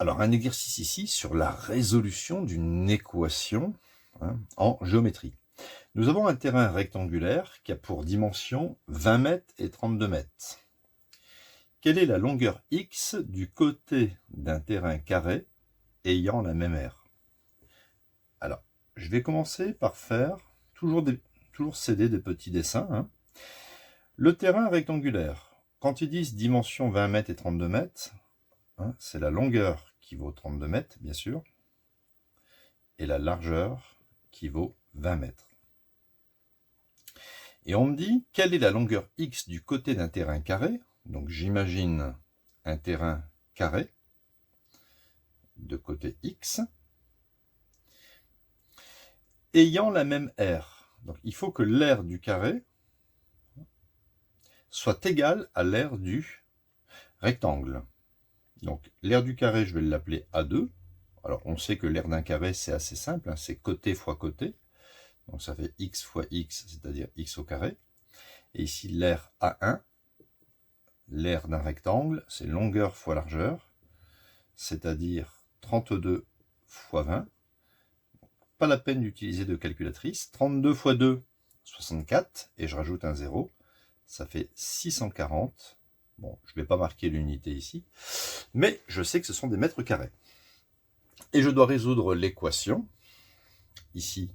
Alors, un exercice ici sur la résolution d'une équation en géométrie. Nous avons un terrain rectangulaire qui a pour dimension 20 mètres et 32 mètres. Quelle est la longueur x du côté d'un terrain carré ayant la même aire? Alors, je vais commencer par faire toujours céder des petits dessins. Le terrain rectangulaire, quand ils disent dimension 20 mètres et 32 mètres, c'est la longueur qui vaut 32 mètres, bien sûr, et la largeur qui vaut 20 mètres. Et on me dit, quelle est la longueur x du côté d'un terrain carré? Donc j'imagine un terrain carré de côté x, ayant la même aire. Donc il faut que l'aire du carré soit égale à l'aire du rectangle. Donc l'aire du carré, je vais l'appeler A2. Alors on sait que l'aire d'un carré, c'est assez simple, c'est côté fois côté. Donc ça fait x fois x, c'est-à-dire x au carré. Et ici l'aire A1, l'aire d'un rectangle, c'est longueur fois largeur, c'est-à-dire 32 fois 20. Pas la peine d'utiliser de calculatrice. 32 fois 2, 64, et je rajoute un 0, ça fait 640. Bon, je ne vais pas marquer l'unité ici, mais je sais que ce sont des mètres carrés. Et je dois résoudre l'équation, ici,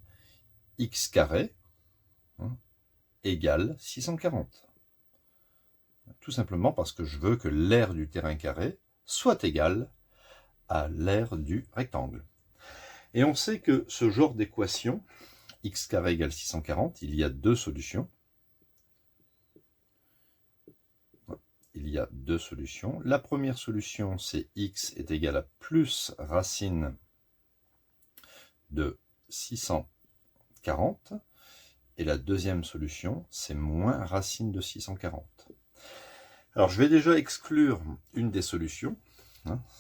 x carré égale 640. Tout simplement parce que je veux que l'aire du terrain carré soit égale à l'aire du rectangle. Et on sait que ce genre d'équation, x carré égale 640, il y a deux solutions. Il y a deux solutions. La première solution, c'est x est égal à plus racine de 640. Et la deuxième solution, c'est moins racine de 640. Alors, je vais déjà exclure une des solutions.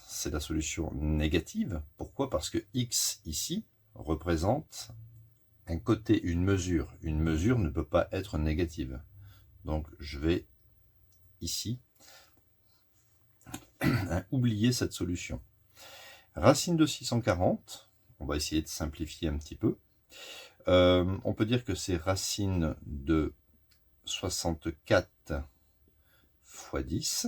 C'est la solution négative. Pourquoi? Parce que x, ici, représente un côté, une mesure. Une mesure ne peut pas être négative. Donc, je vais, ici, oublier cette solution. Racine de 640, on va essayer de simplifier un petit peu. On peut dire que c'est racine de 64 fois 10,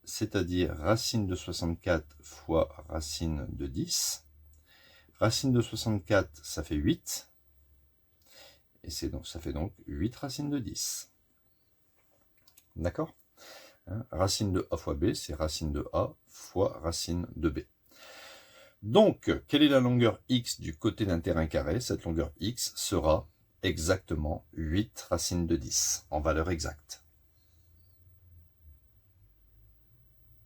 c'est-à-dire racine de 64 fois racine de 10. Racine de 64, ça fait 8, et ça fait donc 8 racines de 10. D'accord? Racine de a fois b, c'est racine de a fois racine de b. Donc, quelle est la longueur x du côté d'un terrain carré? Cette longueur x sera exactement 8 racines de 10, en valeur exacte.